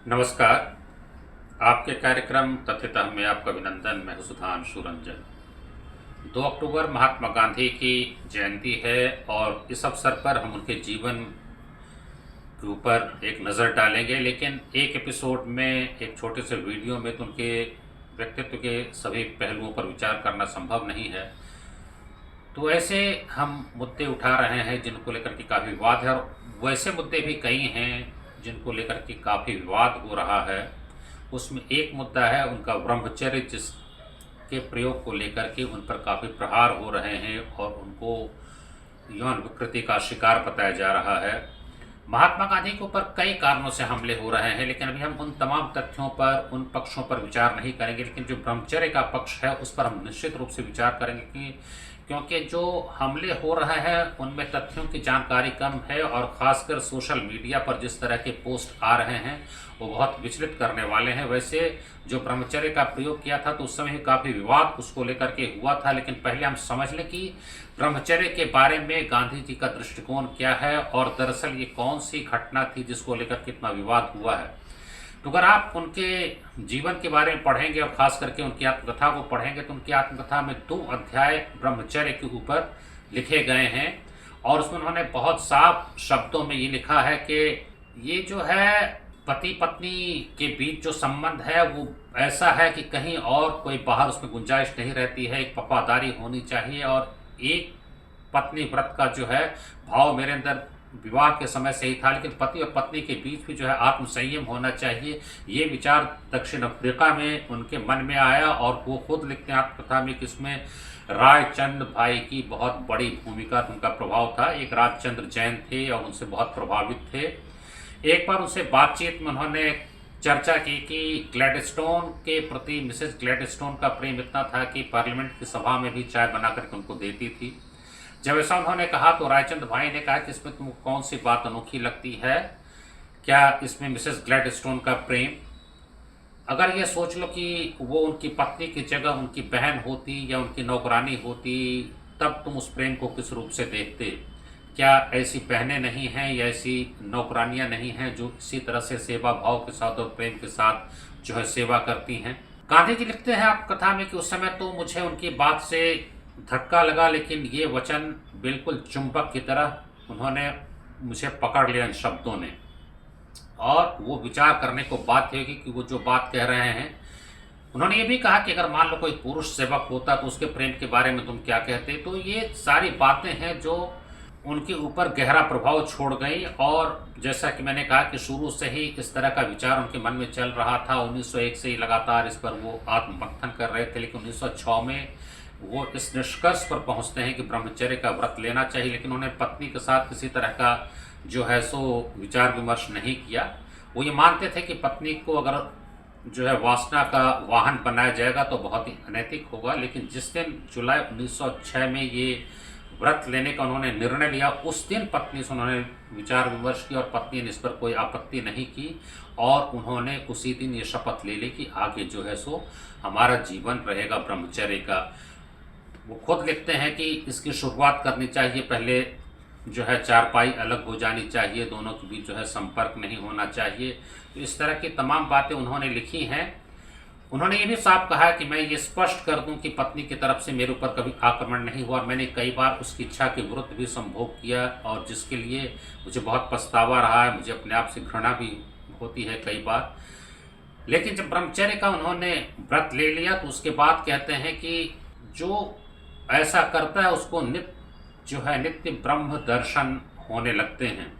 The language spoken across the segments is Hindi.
नमस्कार। आपके कार्यक्रम तथ्यतः में आपका अभिनंदन। मैं हूं सुधांशु रंजन। 2 अक्टूबर महात्मा गांधी की जयंती है और इस अवसर पर हम उनके जीवन के ऊपर एक नज़र डालेंगे, लेकिन एक एपिसोड में, एक छोटे से वीडियो में तो उनके व्यक्तित्व के सभी पहलुओं पर विचार करना संभव नहीं है। तो ऐसे हम मुद्दे उठा रहे हैं जिनको लेकर के काफ़ी विवाद है, और वैसे मुद्दे भी कई हैं जिनको लेकर के काफ़ी विवाद हो रहा है। उसमें एक मुद्दा है उनका ब्रह्मचर्य, जिसके प्रयोग को लेकर के उन पर काफ़ी प्रहार हो रहे हैं और उनको यौन विकृति का शिकार बताया जा रहा है। महात्मा गांधी के ऊपर कई कारणों से हमले हो रहे हैं, लेकिन अभी हम उन तमाम तथ्यों पर, उन पक्षों पर विचार नहीं करेंगे, लेकिन जो ब्रह्मचर्य का पक्ष है उस पर हम निश्चित रूप से विचार करेंगे कि क्योंकि जो हमले हो रहे हैं उनमें तथ्यों की जानकारी कम है, और ख़ासकर सोशल मीडिया पर जिस तरह के पोस्ट आ रहे हैं वो बहुत विचलित करने वाले हैं। वैसे जो ब्रह्मचर्य का प्रयोग किया था तो उस समय काफ़ी विवाद उसको लेकर के हुआ था, लेकिन पहले हम समझ लें कि ब्रह्मचर्य के बारे में गांधी जी का दृष्टिकोण क्या है और दरअसल ये कौन सी घटना थी जिसको लेकर कितना विवाद हुआ है। तो अगर आप उनके जीवन के बारे में पढ़ेंगे और ख़ास करके उनकी आत्मकथा को पढ़ेंगे तो उनकी आत्मकथा में 2 अध्याय ब्रह्मचर्य के ऊपर लिखे गए हैं, और उसमें उन्होंने बहुत साफ शब्दों में ये लिखा है कि ये जो है पति पत्नी के बीच जो संबंध है वो ऐसा है कि कहीं और कोई बाहर उसमें गुंजाइश नहीं रहती है। एक वफादारी होनी चाहिए और एक पत्नी व्रत का जो है भाव मेरे अंदर विवाह के समय से ही था, लेकिन पति और पत्नी के बीच भी जो है आत्म संयम होना चाहिए। ये विचार दक्षिण अफ्रीका में उनके मन में आया, और वो खुद लिखते हैं आत्मकथा में कि इसमें रायचंद भाई की बहुत बड़ी भूमिका, उनका प्रभाव था। एक राजचंद्र जैन थे और उनसे बहुत प्रभावित थे। एक बार उनसे बातचीत में उन्होंने चर्चा की कि ग्लैडस्टोन के प्रति मिसेस ग्लैडस्टोन का प्रेम इतना था कि पार्लियामेंट की सभा में भी चाय बना करके उनको देती थी। जब ऐसा उन्होंने कहा तो रायचंद भाई ने कहा कि इसमें तुमको कौन सी बात अनोखी लगती है, क्या इसमें मिसेस ग्लैडस्टोन का प्रेम? अगर ये सोच लो कि वो उनकी पत्नी की जगह उनकी बहन होती या उनकी नौकरानी होती, तब तुम उस प्रेम को किस रूप से देखते? क्या ऐसी बहनें नहीं हैं या ऐसी नौकरानियां नहीं हैं जो इसी तरह से सेवा भाव के साथ और प्रेम के साथ जो है सेवा करती हैं? गांधी जी लिखते हैं आप कथा में कि उस समय तो मुझे उनकी बात से धक्का लगा, लेकिन ये वचन बिल्कुल चुंबक की तरह उन्होंने मुझे पकड़ लिया इन शब्दों ने, और वो विचार करने को बाध्य होगी कि वो जो बात कह रहे हैं। उन्होंने ये भी कहा कि अगर मान लो कोई पुरुष सेवक होता तो उसके प्रेम के बारे में तुम क्या कहते? तो ये सारी बातें हैं जो उनके ऊपर गहरा प्रभाव छोड़ गई, और जैसा कि मैंने कहा कि शुरू से ही इस तरह का विचार उनके मन में चल रहा था। 1901 से ही लगातार इस पर वो आत्ममंथन कर रहे थे, लेकिन 1906 में वो इस निष्कर्ष पर पहुंचते हैं कि ब्रह्मचर्य का व्रत लेना चाहिए, लेकिन उन्हें पत्नी के साथ किसी तरह का जो है सो विचार विमर्श नहीं किया। वो ये मानते थे कि पत्नी को अगर जो है वासना का वाहन बनाया जाएगा तो बहुत ही अनैतिक होगा, लेकिन जिस दिन जुलाई 1906 में ये व्रत लेने का उन्होंने निर्णय लिया, उस दिन पत्नी से उन्होंने विचार विमर्श किया और पत्नी ने इस पर कोई आपत्ति नहीं की, और उन्होंने उसी दिन ये शपथ ले ली कि आगे जो है सो हमारा जीवन रहेगा ब्रह्मचर्य का। वो खुद लिखते हैं कि इसकी शुरुआत करनी चाहिए, पहले जो है चारपाई अलग हो जानी चाहिए, दोनों के बीच जो है संपर्क नहीं होना चाहिए। तो इस तरह की तमाम बातें उन्होंने लिखी हैं। उन्होंने ये भी साफ कहा कि मैं ये स्पष्ट कर दूं कि पत्नी की तरफ से मेरे ऊपर कभी आक्रमण नहीं हुआ, और मैंने कई बार उसकी इच्छा के विरुद्ध भी संभोग किया, और जिसके लिए मुझे बहुत पछतावा रहा है। मुझे अपने आप से घृणा भी होती है कई बार। लेकिन जब ब्रह्मचर्य का उन्होंने व्रत ले लिया तो उसके बाद कहते हैं कि जो ऐसा करता है उसको नित्य ब्रह्म दर्शन होने लगते हैं।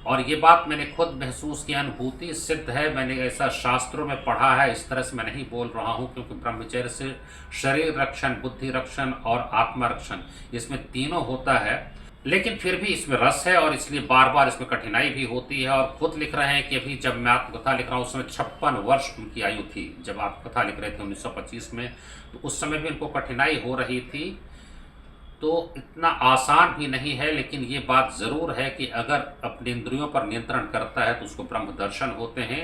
और ये बात मैंने खुद महसूस की, अनुभूति सिद्ध है, मैंने ऐसा शास्त्रों में पढ़ा है। इस तरह से मैं नहीं बोल रहा हूँ, क्योंकि ब्रह्मचर्य से शरीर रक्षण, बुद्धि रक्षण और आत्मा रक्षण, इसमें तीनों होता है, लेकिन फिर भी इसमें रस है और इसलिए बार बार इसमें कठिनाई भी होती है। और खुद लिख रहे हैं कि अभी जब मैं आत्मकथा लिख रहा हूँ उस समय 56 वर्ष उनकी आयु थी जब आत्मकथा लिख रहे थे 1925 में, तो उस समय भी उनको कठिनाई हो रही थी। तो इतना आसान भी नहीं है, लेकिन ये बात ज़रूर है कि अगर अपने इंद्रियों पर नियंत्रण करता है तो उसको ब्रह्म दर्शन होते हैं।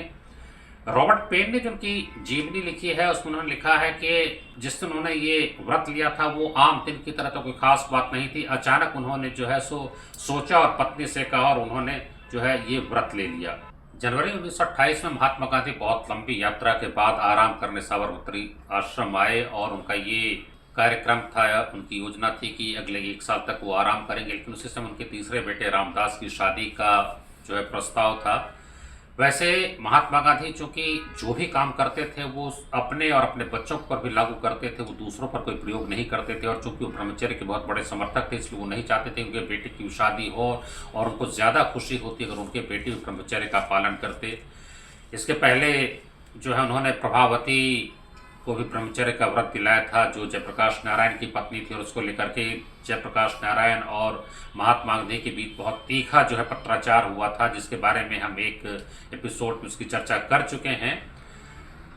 रॉबर्ट पेन ने जो उनकी जीवनी लिखी है उसमें उन्होंने लिखा है कि जिस दिन उन्होंने ये व्रत लिया था वो आम दिन की तरह तो कोई खास बात नहीं थी। अचानक उन्होंने जो है सोचा और पत्नी से कहा और उन्होंने जो है ये व्रत ले लिया। जनवरी 1928 में महात्मा गांधी बहुत लंबी यात्रा के बाद आराम करने साबरमती आश्रम आए और उनका ये कार्यक्रम था, उनकी योजना थी कि अगले 1 साल तक वो आराम करेंगे। लेकिन उसी समय उनके तीसरे बेटे रामदास की शादी का जो है प्रस्ताव था। वैसे महात्मा गांधी चूंकि जो भी काम करते थे वो अपने और अपने बच्चों पर भी लागू करते थे, वो दूसरों पर कोई प्रयोग नहीं करते थे। और चूंकि वो ब्रह्मचर्य के बहुत बड़े समर्थक थे, इसलिए वो नहीं चाहते थे उनके बेटे की शादी हो और उनको ज़्यादा खुशी होती अगर उनके बेटे ब्रह्मचर्य का पालन करते। इसके पहले जो है उन्होंने प्रभावती को भी ब्रह्मचर्य का व्रत दिलाया था, जो जयप्रकाश नारायण की पत्नी थी, और उसको लेकर के जयप्रकाश नारायण और महात्मा गांधी के बीच बहुत तीखा जो है पत्राचार हुआ था, जिसके बारे में हम एक एपिसोड में उसकी चर्चा कर चुके हैं।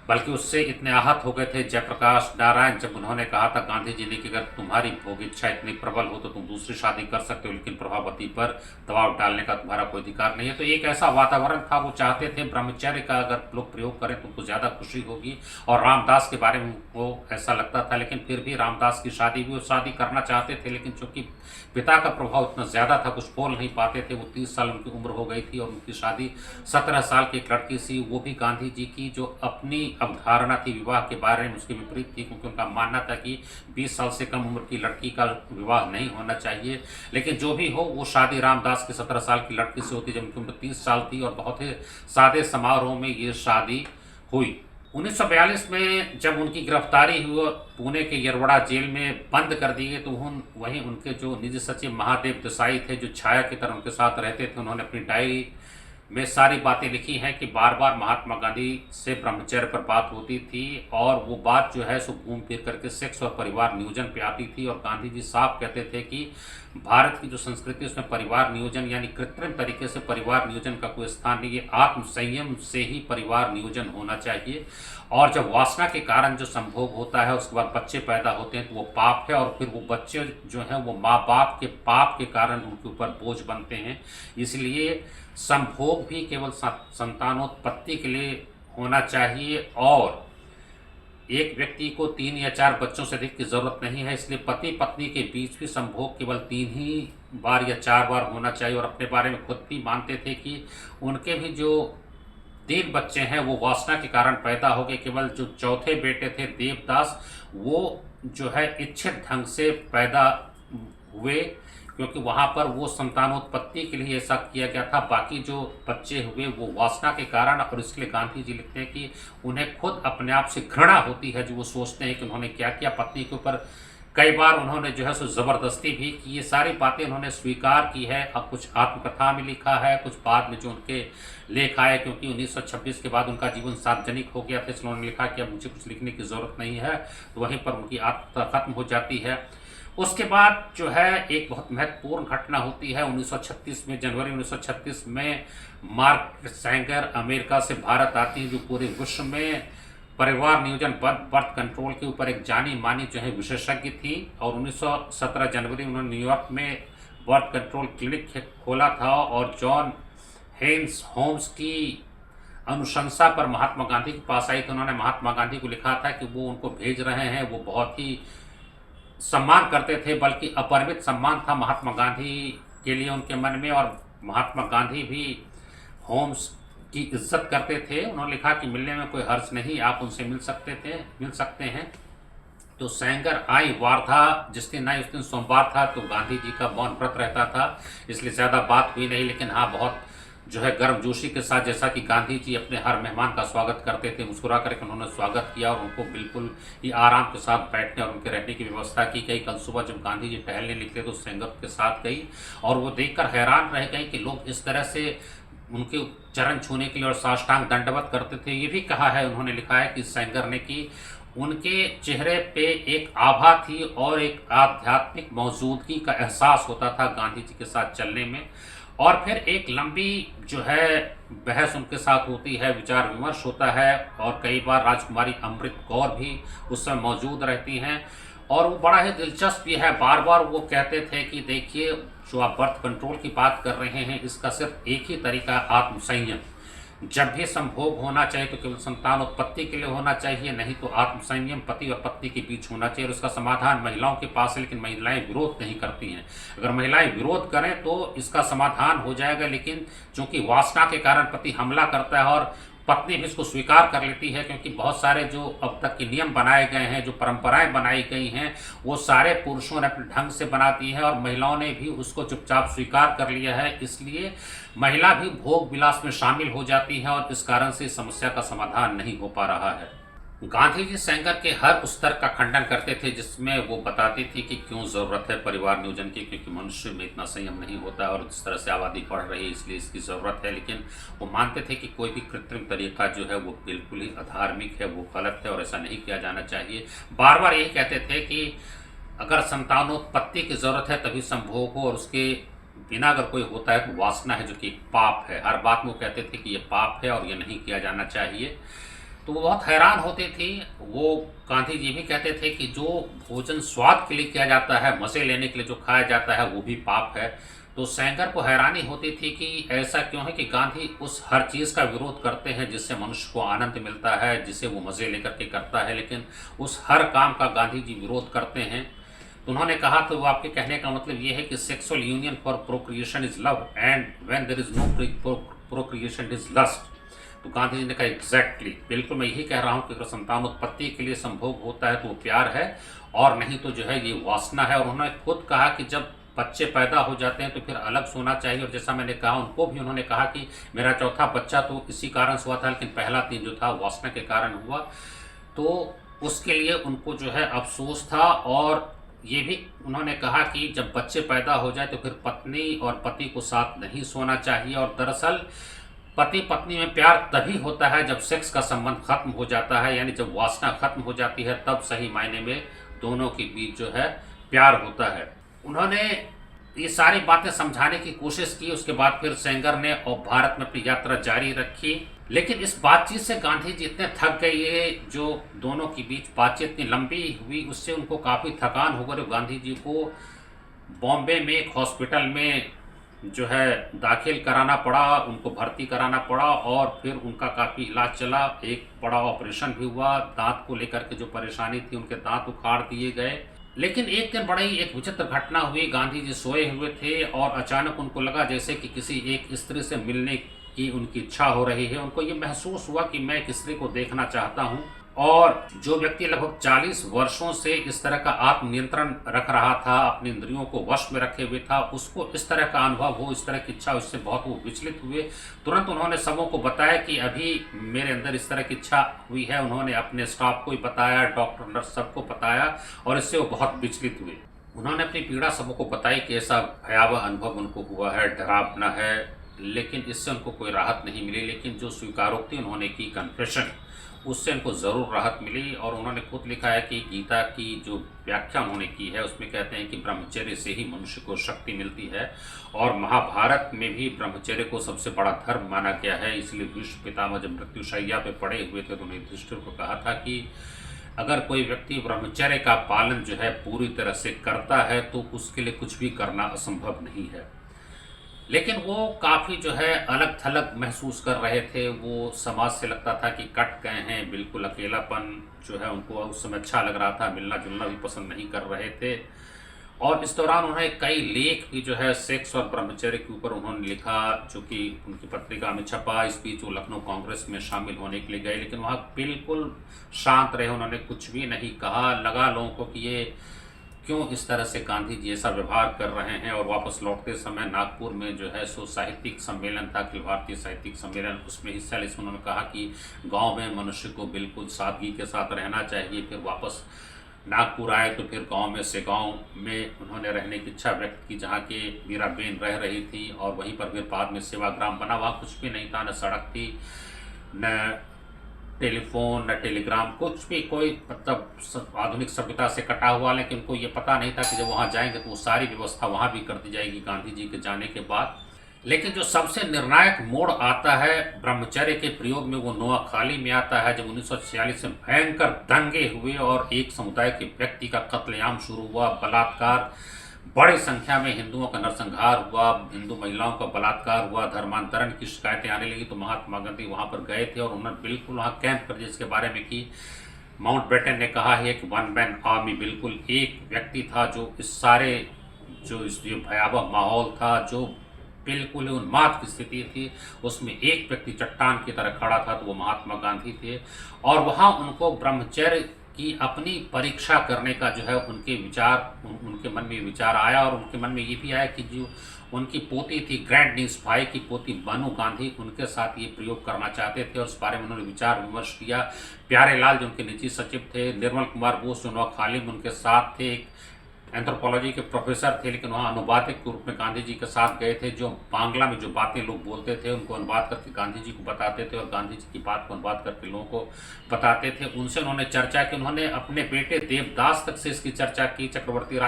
बल्कि उससे इतने आहत हो गए थे जयप्रकाश नारायण जब उन्होंने कहा था गांधी जी ने कि अगर तुम्हारी भोग इच्छा इतनी प्रबल हो तो तुम दूसरी शादी कर सकते हो, लेकिन प्रभावती पर दबाव डालने का तुम्हारा कोई अधिकार नहीं है। तो एक ऐसा वातावरण था, वो चाहते थे ब्रह्मचर्य का अगर लोग प्रयोग करें तो उनको ज़्यादा खुशी होगी। और रामदास के बारे में वो ऐसा लगता था, लेकिन फिर भी रामदास की शादी भी वो शादी करना चाहते थे, लेकिन चूंकि पिता का प्रभाव इतना ज़्यादा था कुछ बोल नहीं पाते थे। वो 30 साल उनकी उम्र हो गई थी और उनकी शादी 17 साल की एक लड़की से, वो भी गांधी जी की जो अपनी अवधारणा थी विवाह के बारे में उसके विपरीत थी, क्योंकि उनका मानना था कि 20 साल से कम उम्र की लड़की का विवाह नहीं होना चाहिए। लेकिन जो भी हो, वो शादी रामदास की 17 साल की लड़की से होती जब उनकी उम्र 30 साल थी, और बहुत ही सादे समारोह में ये शादी हुई। 1942 में जब उनकी गिरफ्तारी हुई और पुणे के यरवड़ा जेल में बंद कर दिए, तो वहीं उनके जो निजी सचिव महादेव देसाई थे, जो छाया की तरह उनके साथ रहते थे, उन्होंने अपनी डायरी में सारी बातें लिखी हैं कि बार बार महात्मा गांधी से ब्रह्मचर्य पर बात होती थी, और वो बात जो है सो घूम फिर करके सेक्स और परिवार नियोजन पे आती थी। और गांधी जी साफ कहते थे कि भारत की जो संस्कृति उसमें परिवार नियोजन यानी कृत्रिम तरीके से परिवार नियोजन का कोई स्थान नहीं है, आत्म संयम से ही परिवार नियोजन होना चाहिए। और जब वासना के कारण जो संभोग होता है उसके बाद बच्चे पैदा होते हैं तो वो पाप है, और फिर वो बच्चे जो हैं वो माँ बाप के पाप के कारण उनके ऊपर बोझ बनते हैं। इसलिए संभोग भी केवल संतानोत्पत्ति के लिए होना चाहिए, और एक व्यक्ति को 3 या 4 बच्चों से अधिक की जरूरत नहीं है। इसलिए पति पत्नी के बीच भी संभोग केवल 3 ही बार या 4 बार होना चाहिए। और अपने बारे में खुद भी मानते थे कि उनके भी जो 3 बच्चे हैं वो वासना के कारण पैदा हो गए। केवल जो चौथे बेटे थे देवदास, वो जो है इच्छित ढंग से पैदा हुए, क्योंकि वहाँ पर वो संतानोत्पत्ति के लिए ऐसा किया गया था। बाकी जो बच्चे हुए वो वासना के कारण, और इसलिए गांधी जी लिखते हैं कि उन्हें खुद अपने आप से घृणा होती है, जो वो सोचते हैं कि उन्होंने क्या किया। पत्नी के ऊपर कई बार उन्होंने जो है सो ज़बरदस्ती भी की। ये सारी बातें उन्होंने स्वीकार की है। अब कुछ आत्मकथा में लिखा है, कुछ बाद में जो उनके लेख आए, क्योंकि 1926 के बाद उनका जीवन सार्वजनिक हो गया था, इसलिए उन्होंने लिखा कि अब मुझे कुछ लिखने की ज़रूरत नहीं है, तो वहीं पर उनकी आत्मकथा खत्म हो जाती है। उसके बाद जो है एक बहुत महत्वपूर्ण घटना होती है 1936 में। जनवरी 1936 में मार्गरेट सैंगर अमेरिका से भारत आती है, जो पूरे विश्व में परिवार नियोजन बर्थ कंट्रोल के ऊपर एक जानी मानी जो है विशेषज्ञ थी। और 1917 जनवरी उन्होंने न्यूयॉर्क में बर्थ कंट्रोल क्लिनिक खोला था, और जॉन हेन्स होम्स की अनुशंसा पर महात्मा गांधी के पास आई। तो उन्होंने महात्मा गांधी को लिखा था कि वो उनको भेज रहे हैं। वो बहुत ही सम्मान करते थे, बल्कि अपरिमित सम्मान था महात्मा गांधी के लिए उनके मन में, और महात्मा गांधी भी होम्स की इज्जत करते थे। उन्होंने लिखा कि मिलने में कोई हर्ज नहीं, आप उनसे मिल सकते हैं। तो सैंगर आई वार्धा जिस दिन आई उस दिन सोमवार था, तो गांधी जी का मौन व्रत रहता था, इसलिए ज़्यादा बात हुई नहीं। लेकिन हाँ, बहुत जो है गर्मजोशी के साथ, जैसा कि गांधी जी अपने हर मेहमान का स्वागत करते थे, मुस्कुरा करके उन्होंने स्वागत किया और उनको बिल्कुल ही आराम के साथ बैठने और उनके रहने की व्यवस्था की गई। कल सुबह जब गांधी जी टहलने निकले तो सैंगर के साथ गई, और वो देखकर हैरान रह गई कि लोग इस तरह से उनके चरण छूने के लिए और साष्टांग दंडवत करते थे। ये भी कहा है, उन्होंने लिखा है कि सैंगर ने कि उनके चेहरे पे एक आभा थी और एक आध्यात्मिक मौजूदगी का एहसास होता था गांधी जी के साथ चलने में। और फिर एक लंबी जो है बहस उनके साथ होती है, विचार विमर्श होता है, और कई बार राजकुमारी अमृत कौर भी उस समय मौजूद रहती हैं। और वो बड़ा ही दिलचस्प भी है, बार बार वो कहते थे कि देखिए जो आप बर्थ कंट्रोल की बात कर रहे हैं, इसका सिर्फ एक ही तरीका आत्मसंयम। जब भी संभोग होना चाहिए तो केवल संतान उत्पत्ति के लिए होना चाहिए, नहीं तो आत्मसंयम पति और पत्नी के बीच होना चाहिए। और उसका समाधान महिलाओं के पास है, लेकिन महिलाएं विरोध नहीं करती हैं। अगर महिलाएं विरोध करें तो इसका समाधान हो जाएगा, लेकिन चूंकि वासना के कारण पति हमला करता है और पत्नी भी इसको स्वीकार कर लेती है, क्योंकि बहुत सारे जो अब तक के नियम बनाए गए हैं, जो परंपराएं बनाई गई हैं, वो सारे पुरुषों ने अपने ढंग से बना दी है और महिलाओं ने भी उसको चुपचाप स्वीकार कर लिया है। इसलिए महिला भी भोग विलास में शामिल हो जाती है और इस कारण से समस्या का समाधान नहीं हो पा रहा है। गांधी जी सेंगर के हर उस तर्क का खंडन करते थे जिसमें वो बताती थी कि क्यों ज़रूरत है परिवार नियोजन की, क्योंकि मनुष्य में इतना संयम नहीं होता और जिस तरह से आबादी बढ़ रही है इसलिए इसकी ज़रूरत है। लेकिन वो मानते थे कि कोई भी कृत्रिम तरीका जो है वो बिल्कुल ही अधार्मिक है, वो गलत है और ऐसा नहीं किया जाना चाहिए। बार बार यही कहते थे कि अगर संतानोत्पत्ति की ज़रूरत है तभी संभोग हो, और उसके बिना अगर कोई होता है तो वासना है जो कि पाप है। हर बात में वो कहते थे कि ये पाप है और ये नहीं किया जाना चाहिए। तो वो बहुत हैरान होते थे। वो गांधी जी भी कहते थे कि जो भोजन स्वाद के लिए किया जाता है, मज़े लेने के लिए जो खाया जाता है, वो भी पाप है। तो सेंगर को हैरानी होती थी कि ऐसा क्यों है कि गांधी उस हर चीज़ का विरोध करते हैं जिससे मनुष्य को आनंद मिलता है, जिसे वो मज़े लेकर के करता है, लेकिन उस हर काम का गांधी जी विरोध करते हैं। तो उन्होंने कहा, तो वो आपके कहने का मतलब ये है कि sexual union for procreation is love and when there is no procreation is lust. तो गांधी जी ने कहा एग्जैक्टली, बिल्कुल मैं यही कह रहा हूँ कि अगर संतान उत्पत्ति के लिए संभोग होता है तो वो प्यार है और नहीं तो जो है ये वासना है। और उन्होंने खुद कहा कि जब बच्चे पैदा हो जाते हैं तो फिर अलग सोना चाहिए। और जैसा मैंने कहा, उनको भी उन्होंने कहा कि मेरा चौथा बच्चा तो इसी कारण से हुआ था, लेकिन पहला 3 जो था वासना के कारण हुआ, तो उसके लिए उनको जो है अफसोस था। और ये भी उन्होंने कहा कि जब बच्चे पैदा हो जाए तो फिर पत्नी और पति को साथ नहीं सोना चाहिए। और दरअसल पति पत्नी में प्यार तभी होता है जब सेक्स का संबंध खत्म हो जाता है, यानी जब वासना खत्म हो जाती है, तब सही मायने में दोनों के बीच जो है प्यार होता है। उन्होंने ये सारी बातें समझाने की कोशिश की। उसके बाद फिर सेंगर ने और भारत में अपनी यात्रा जारी रखी। लेकिन इस बातचीत से गांधी जी इतने थक गए, ये जो दोनों के बीच बातचीत इतनी लंबी हुई उससे उनको काफ़ी थकान हो गई। गांधी जी को बॉम्बे में एक हॉस्पिटल में जो है दाखिल कराना पड़ा, उनको भर्ती कराना पड़ा और फिर उनका काफ़ी इलाज चला। एक बड़ा ऑपरेशन भी हुआ। दांत को लेकर के जो परेशानी थी, उनके दांत उखाड़ दिए गए। लेकिन एक दिन बड़ी एक विचित्र घटना हुई। गांधी जी सोए हुए थे और अचानक उनको लगा जैसे कि किसी एक स्त्री से मिलने की उनकी इच्छा हो रही है। उनको ये महसूस हुआ कि मैं एक स्त्री को देखना चाहता हूँ। और जो व्यक्ति लगभग 40 वर्षों से इस तरह का आत्मनियंत्रण रख रहा था, अपनी इंद्रियों को वश में रखे हुए था, उसको इस तरह का अनुभव हो, इस तरह की इच्छा, उससे बहुत वो विचलित हुए। तुरंत उन्होंने सबों को बताया कि अभी मेरे अंदर इस तरह की इच्छा हुई है। उन्होंने अपने स्टाफ को ही बताया, डॉक्टर नर्स सबको बताया और इससे वो बहुत विचलित हुए। उन्होंने अपनी पीड़ा सबों को बताई कि ऐसा भयावह अनुभव उनको हुआ है, डरावना है, लेकिन इससे उनको कोई राहत नहीं मिली। लेकिन जो स्वीकारोक्ति उन्होंने की, कन्फेशन, उससे उनको ज़रूर राहत मिली। और उन्होंने खुद लिखा है कि गीता की जो व्याख्या उन्होंने की है उसमें कहते हैं कि ब्रह्मचर्य से ही मनुष्य को शक्ति मिलती है। और महाभारत में भी ब्रह्मचर्य को सबसे बड़ा धर्म माना गया है। इसलिए भीष्म पितामह जब मृत्युशैया पे पड़े हुए थे तो उन्होंने युधिष्ठिर को कहा था कि अगर कोई व्यक्ति ब्रह्मचर्य का पालन जो है पूरी तरह से करता है तो उसके लिए कुछ भी करना असंभव नहीं है। लेकिन वो काफ़ी जो है अलग थलग महसूस कर रहे थे। वो समाज से लगता था कि कट गए हैं, बिल्कुल अकेलापन जो है उनको उस समय अच्छा लग रहा था, मिलना जुलना भी पसंद नहीं कर रहे थे। और इस दौरान उन्होंने कई लेख भी जो है सेक्स और ब्रह्मचर्य के ऊपर उन्होंने लिखा, जो कि उनकी पत्रिका में छपा। इस बीच वो लखनऊ कांग्रेस में शामिल होने के लिए गए, लेकिन वहाँ बिल्कुल शांत रहे, उन्होंने कुछ भी नहीं कहा। लगा लोगों को कि ये क्यों इस तरह से गांधी जी ऐसा व्यवहार कर रहे हैं। और वापस लौटते समय नागपुर में जो है सो साहित्यिक सम्मेलन था, अखिल भारतीय साहित्यिक सम्मेलन, उसमें हिस्सा ले। उन्होंने कहा कि गांव में मनुष्य को बिल्कुल सादगी के साथ रहना चाहिए। फिर वापस नागपुर आए तो फिर गांव में से गांव में उन्होंने रहने की इच्छा व्यक्त की जहाँ की मीराबेन रह रही थी। और वहीं पर फिर बाद में सेवाग्राम बना। वहाँ कुछ भी नहीं था, न सड़क थी, न टेलीफोन, न टेलीग्राम, कुछ भी, कोई मतलब आधुनिक सभ्यता से कटा हुआ। लेकिन उनको ये पता नहीं था कि जब वहाँ जाएंगे तो वो सारी व्यवस्था वहाँ भी कर दी जाएगी गांधी जी के जाने के बाद। लेकिन जो सबसे निर्णायक मोड़ आता है ब्रह्मचर्य के प्रयोग में, वो नोआखाली में आता है, जब 1946 में भयंकर दंगे हुए और एक समुदाय के व्यक्ति का कत्लेआम शुरू हुआ। बलात्कार, बड़ी संख्या में हिंदुओं का नरसंहार हुआ, हिंदू महिलाओं का बलात्कार हुआ, धर्मांतरण की शिकायतें आने लगी, तो महात्मा गांधी वहाँ पर गए थे और उन्होंने बिल्कुल वहाँ कैंप कर जिसके बारे में कि माउंटबेटन ने कहा है कि वन मैन आर्मी, बिल्कुल एक व्यक्ति था जो इस सारे जो इस ये भयावह माहौल था, जो बिल्कुल उन्माद की स्थिति थी, उसमें एक व्यक्ति चट्टान की तरह खड़ा था, तो वो महात्मा गांधी थे। और वहाँ उनको ब्रह्मचर्य की अपनी परीक्षा करने का जो है उनके विचार उनके मन में विचार आया, और उनके मन में ये भी आया कि जो उनकी पोती थी ग्रैंड नीस भाई की पोती बानू गांधी, उनके साथ ये प्रयोग करना चाहते थे और उस बारे में उन्होंने विचार विमर्श किया। प्यारे लाल जो उनके निजी सचिव थे, निर्मल कुमार बोस जो नौखालिम उनके साथ थे, एंथ्रोपोलॉजी के प्रोफेसर थे, लेकिन वहाँ अनुवादक के रूप में गांधी जी के साथ गए थे, जो बांग्ला में जो बातें लोग बोलते थे उनको अनुवाद करके गांधी जी को बताते थे और गांधी जी की बात को अनुवाद करके लोगों को बताते थे। उनसे उन्होंने चर्चा की, उन्होंने अपने बेटे देवदास तक से इसकी चर्चा की, चक्रवर्ती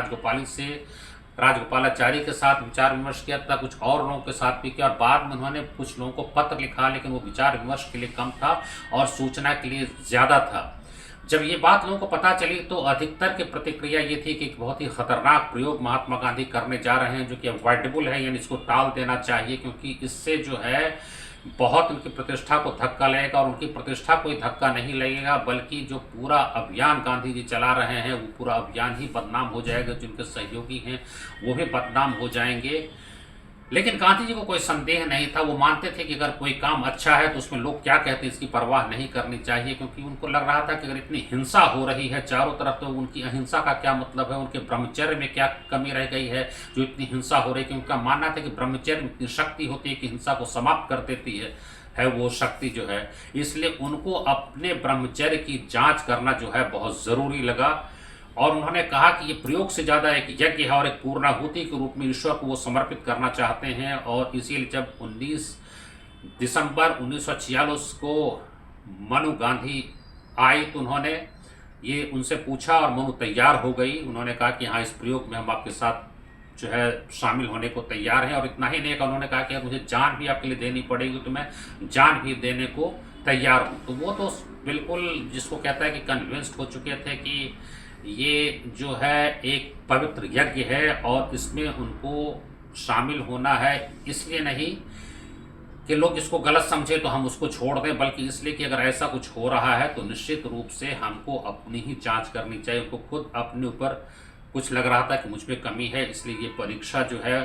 राजगोपालाचारी के साथ विचार विमर्श किया था, कुछ और लोगों के साथ भी किया, और बाद में उन्होंने कुछ लोगों को पत्र लिखा, लेकिन वो विचार विमर्श के लिए कम था और सूचना के लिए ज़्यादा था। जब ये बात लोगों को पता चली तो अधिकतर की प्रतिक्रिया ये थी कि एक बहुत ही खतरनाक प्रयोग महात्मा गांधी करने जा रहे हैं, जो कि अवॉइडेबल है, यानी इसको टाल देना चाहिए, क्योंकि इससे जो है बहुत उनकी प्रतिष्ठा को धक्का लगेगा, और उनकी प्रतिष्ठा को ही धक्का नहीं लगेगा बल्कि जो पूरा अभियान गांधी जी चला रहे हैं वो पूरा अभियान ही बदनाम हो जाएगा, जिनके सहयोगी हैं वो भी बदनाम हो जाएंगे। लेकिन गांधी जी को कोई संदेह नहीं था, वो मानते थे कि अगर कोई काम अच्छा है तो उसमें लोग क्या कहते हैं इसकी परवाह नहीं करनी चाहिए, क्योंकि उनको लग रहा था कि अगर इतनी हिंसा हो रही है चारों तरफ तो उनकी अहिंसा का क्या मतलब है, उनके ब्रह्मचर्य में क्या कमी रह गई है जो इतनी हिंसा हो रही है। क्योंकि उनका मानना था कि ब्रह्मचर्य में इतनी शक्ति होती है कि हिंसा को समाप्त कर देती है वो शक्ति जो है, इसलिए उनको अपने ब्रह्मचर्य की जांच करना जो है बहुत ज़रूरी लगा। और उन्होंने कहा कि ये प्रयोग से ज़्यादा एक यज्ञ है और एक पूर्णाहुति के रूप में ईश्वर को वो समर्पित करना चाहते हैं। और इसीलिए जब 19 दिसंबर 1946 को मनु गांधी आई तो उन्होंने ये उनसे पूछा और मनु तैयार हो गई। उन्होंने कहा कि हाँ, इस प्रयोग में हम आपके साथ जो है शामिल होने को तैयार हैं। और इतना ही नहीं, उन्होंने कहा कि मुझे जान भी आपके लिए देनी पड़ेगी तो मैं जान भी देने को तैयार हूँ। तो वो तो बिल्कुल जिसको कहता है कि कन्विंस्ड हो चुके थे कि ये जो है एक पवित्र यज्ञ है और इसमें उनको शामिल होना है। इसलिए नहीं कि लोग इसको गलत समझे तो हम उसको छोड़ दें, बल्कि इसलिए कि अगर ऐसा कुछ हो रहा है तो निश्चित रूप से हमको अपनी ही जांच करनी चाहिए। उनको खुद अपने ऊपर कुछ लग रहा था कि मुझ में कमी है, इसलिए ये परीक्षा जो है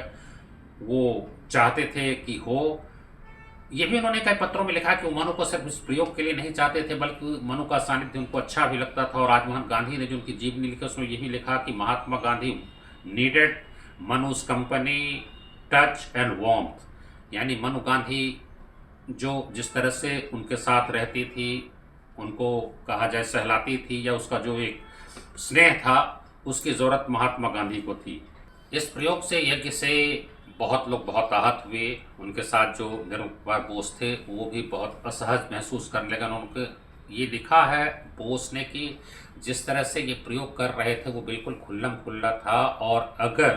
वो चाहते थे कि हो। ये भी उन्होंने कई पत्रों में लिखा कि वो मनु को सिर्फ इस प्रयोग के लिए नहीं चाहते थे, बल्कि मनु का सानिध्य उनको अच्छा भी लगता था। और राजमोहन गांधी ने जो उनकी जीवनी लिखी उसमें ये भी लिखा कि Mahatma Gandhi needed Manu's company, touch and warmth, यानी मनु गांधी जो जिस तरह से उनके साथ रहती थी, उनको कहा जाए सहलाती थी, या उसका जो एक स्नेह था, उसकी ज़रूरत महात्मा गांधी को थी। इस प्रयोग से यज्ञ से बहुत लोग बहुत आहत हुए। उनके साथ जो निर्मल कुमार बोस थे वो भी बहुत असहज महसूस करने लगे। उनके ये लिखा है बोस ने कि जिस तरह से ये प्रयोग कर रहे थे वो बिल्कुल खुल्लम खुल्ला था, और अगर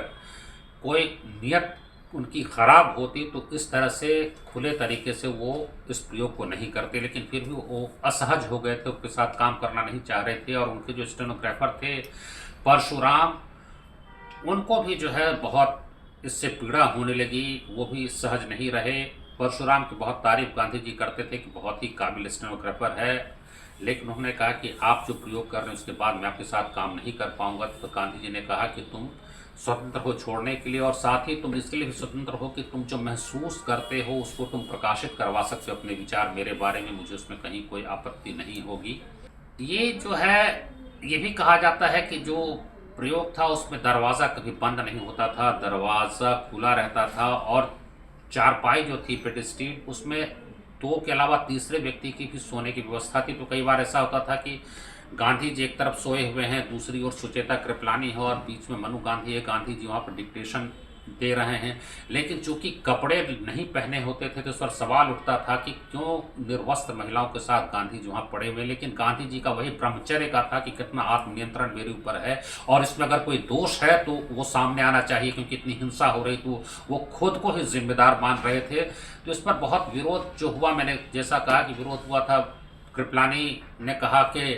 कोई नियत उनकी ख़राब होती तो इस तरह से खुले तरीके से वो इस प्रयोग को नहीं करते। लेकिन फिर भी वो असहज हो गए थे, उनके साथ काम करना नहीं चाह रहे थे। और उनके जो स्टेनोग्राफर थे परशुराम, उनको भी जो है बहुत इससे पीड़ा होने लगी, वो भी सहज नहीं रहे। परशुराम की बहुत तारीफ गांधी जी करते थे कि बहुत ही काबिल स्टेनोग्राफर है, लेकिन उन्होंने कहा कि आप जो प्रयोग कर रहे हैं उसके बाद मैं आपके साथ काम नहीं कर पाऊंगा। तो गांधी जी ने कहा कि तुम स्वतंत्र हो छोड़ने के लिए, और साथ ही तुम इसके लिए भी स्वतंत्र हो कि तुम जो महसूस करते हो उसको तुम प्रकाशित करवा सकते हो अपने विचार मेरे बारे में, मुझे उसमें कहीं कोई आपत्ति नहीं होगी। ये जो है ये भी कहा जाता है कि जो प्रयोग था उसमें दरवाज़ा कभी बंद नहीं होता था, दरवाज़ा खुला रहता था। और चारपाई जो थी पेडिस्ट्रीन, उसमें दो के अलावा तीसरे व्यक्ति की भी सोने की व्यवस्था थी। तो कई बार ऐसा होता था कि गांधी जी एक तरफ सोए हुए हैं, दूसरी ओर सुचेता कृपलानी है, और बीच में मनु गांधी है, गांधी जी वहाँ पर डिक्टेशन दे रहे हैं। लेकिन चूंकि कपड़े नहीं पहने होते थे तो इस पर सवाल उठता था कि क्यों निर्वस्त्र महिलाओं के साथ गांधी जी वहाँ पड़े हुए। लेकिन गांधी जी का वही ब्रह्मचर्य का था कि कितना आत्मनियंत्रण मेरे ऊपर है, और इसमें अगर कोई दोष है तो वो सामने आना चाहिए, क्योंकि इतनी हिंसा हो रही तो वो खुद को ही जिम्मेदार मान रहे थे। तो इस पर बहुत विरोध जो हुआ, मैंने जैसा कहा कि विरोध हुआ था। कृपलानी ने कहा कि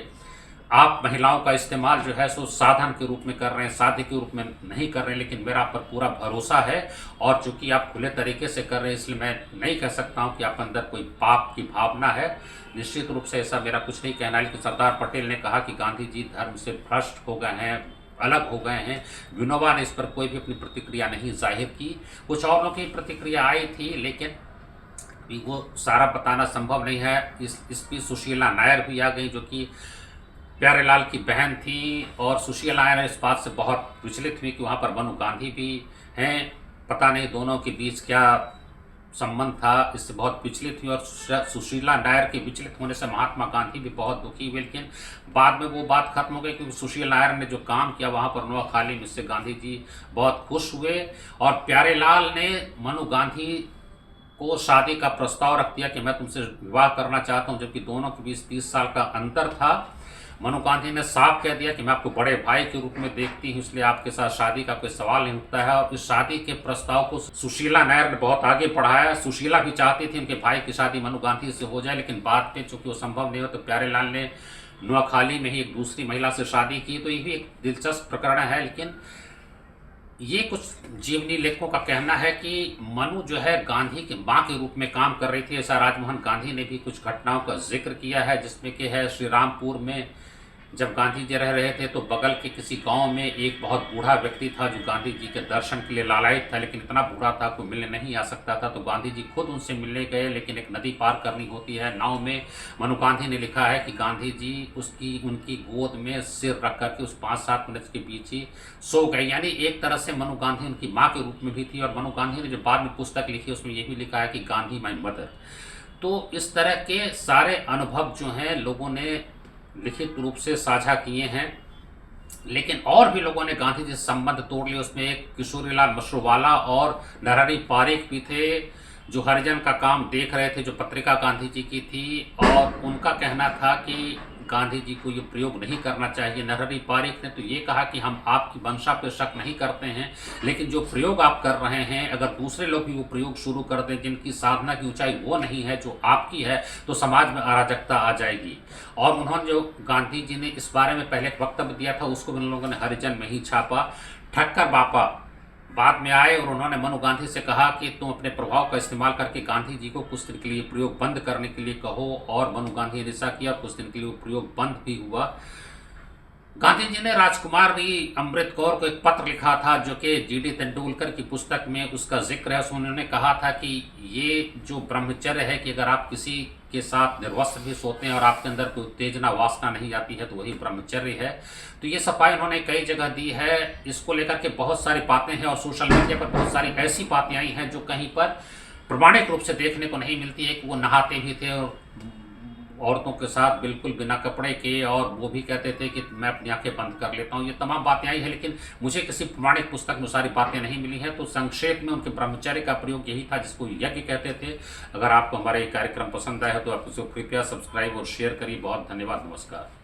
आप महिलाओं का इस्तेमाल जो है सो साधन के रूप में कर रहे हैं, साध्य के रूप में नहीं कर रहे हैं, लेकिन मेरा आप पर पूरा भरोसा है। और चूंकि आप खुले तरीके से कर रहे हैं, इसलिए मैं नहीं कह सकता हूं कि आप अंदर कोई पाप की भावना है। निश्चित रूप से ऐसा मेरा कुछ नहीं कहना है, लेकिन सरदार पटेल ने कहा कि गांधी जी धर्म से भ्रष्ट हो गए हैं, अलग हो गए हैं। विनोबा ने इस पर कोई भी अपनी प्रतिक्रिया नहीं जाहिर की। कुछ और लोगों की प्रतिक्रिया आई थी, लेकिन वो सारा बताना संभव नहीं है। इस पर सुशीला नायर भी आ गई, जो कि प्यारेलाल की बहन थी, और सुशीला नायर इस बात से बहुत विचलित हुई कि वहाँ पर मनु गांधी भी हैं। पता नहीं दोनों के बीच क्या संबंध था, इससे बहुत विचलित हुई। और सुशीला नायर के विचलित होने से महात्मा गांधी भी बहुत दुखी हुए, लेकिन बाद में वो बात खत्म हो गई, क्योंकि सुशीला नायर ने जो काम किया वहाँ पर नोआखाली में, इससे गांधी जी बहुत खुश हुए। और प्यारेलाल ने मनु गांधी को शादी का प्रस्ताव रख दिया कि मैं तुमसे विवाह करना चाहता हूं, जबकि दोनों के बीच 30 साल का अंतर था। मनु गांधी ने साफ कह दिया कि मैं आपको बड़े भाई के रूप में देखती हूं, इसलिए आपके साथ शादी का कोई सवाल नहीं उठता है। और इस शादी के प्रस्ताव को सुशीला नायर ने बहुत आगे बढ़ाया। सुशीला भी चाहती थी उनके भाई की शादी मनु गांधी से हो जाए, लेकिन बाद में चूंकि वो संभव नहीं हो, तो प्यारेलाल ने नोआखाली में ही एक दूसरी महिला से शादी की। तो ये भी एक दिलचस्प प्रकरण है। लेकिन ये कुछ जीवनी लेखकों का कहना है कि मनु जो है गांधी की मां के रूप में काम कर रही थी। ऐसा राजमोहन गांधी ने भी कुछ घटनाओं का जिक्र किया है, जिसमें कि है श्री रामपुर में जब गांधी जी रह रहे थे, तो बगल के किसी गांव में एक बहुत बूढ़ा व्यक्ति था जो गांधी जी के दर्शन के लिए लालायित था, लेकिन इतना बूढ़ा था कोई मिलने नहीं आ सकता था। तो गांधी जी खुद उनसे मिलने गए, लेकिन एक नदी पार करनी होती है नाव में। मनु गांधी ने लिखा है कि गांधी जी उनकी गोद में सिर रख करके उस 5-7 मिनट के बीच ही सो गए। यानी एक तरह से मनु गांधी उनकी माँ के रूप में भी थी। और मनु गांधी ने जो बाद में पुस्तक लिखी उसमें यह भी लिखा है कि गांधी माई मदर। तो इस तरह के सारे अनुभव जो हैं लोगों ने लिखित रूप से साझा किए हैं। लेकिन और भी लोगों ने गांधी जी से संबंध तोड़ लिए। उसमें एक किशोरीलाल मशरूवाला और नरहरि पारिक भी थे, जो हरिजन का काम देख रहे थे, जो पत्रिका गांधी जी की थी। और उनका कहना था कि गांधी जी को ये प्रयोग नहीं करना चाहिए। नरहरि पारिक ने तो ये कहा कि हम आपकी मंशा पर शक नहीं करते हैं, लेकिन जो प्रयोग आप कर रहे हैं, अगर दूसरे लोग भी वो प्रयोग शुरू कर दें जिनकी साधना की ऊंचाई वो नहीं है जो आपकी है, तो समाज में अराजकता आ जाएगी। और उन्होंने जो गांधी जी ने इस बारे में पहले एक वक्तव्य दिया था, उसको भी उन लोगों ने हरिजन में ही छापा। ठक्कर बापा बाद में आए और उन्होंने मनु गांधी से कहा कि तुम अपने प्रभाव का इस्तेमाल करके गांधी जी को कुछ दिन के लिए प्रयोग बंद करने के लिए कहो। और मनु गांधी ने ऐसा किया, कुछ दिन के लिए प्रयोग बंद भी हुआ। गांधी जी ने राजकुमारी अमृत कौर को एक पत्र लिखा था, जो कि जीडी तेंदुलकर की पुस्तक में उसका जिक्र है। उन्होंने कहा था कि ये जो ब्रह्मचर्य है, कि अगर आप किसी के साथ निर्वस्त्र भी सोते हैं और आपके अंदर कोई उत्तेजना वासना नहीं आती है, तो वही ब्रह्मचर्य है। तो ये सफाई उन्होंने कई जगह दी है। इसको लेकर के बहुत सारी बातें हैं और सोशल मीडिया पर बहुत सारी ऐसी बातें आई हैं जो कहीं पर प्रमाणिक रूप से देखने को नहीं मिलती है। कि वो नहाते भी थे और औरतों के साथ बिल्कुल बिना कपड़े के, और वो भी कहते थे कि मैं अपनी आंखें बंद कर लेता हूँ। ये तमाम बातें आई हैं, लेकिन मुझे किसी प्रमाणिक पुस्तक में सारी बातें नहीं मिली हैं। तो संक्षेप में उनके ब्रह्मचर्य का प्रयोग यही था, जिसको यज्ञ कहते थे। अगर आपको हमारा ये कार्यक्रम पसंद आया है तो आप इसको कृपया सब्सक्राइब और शेयर करिए। बहुत धन्यवाद, नमस्कार।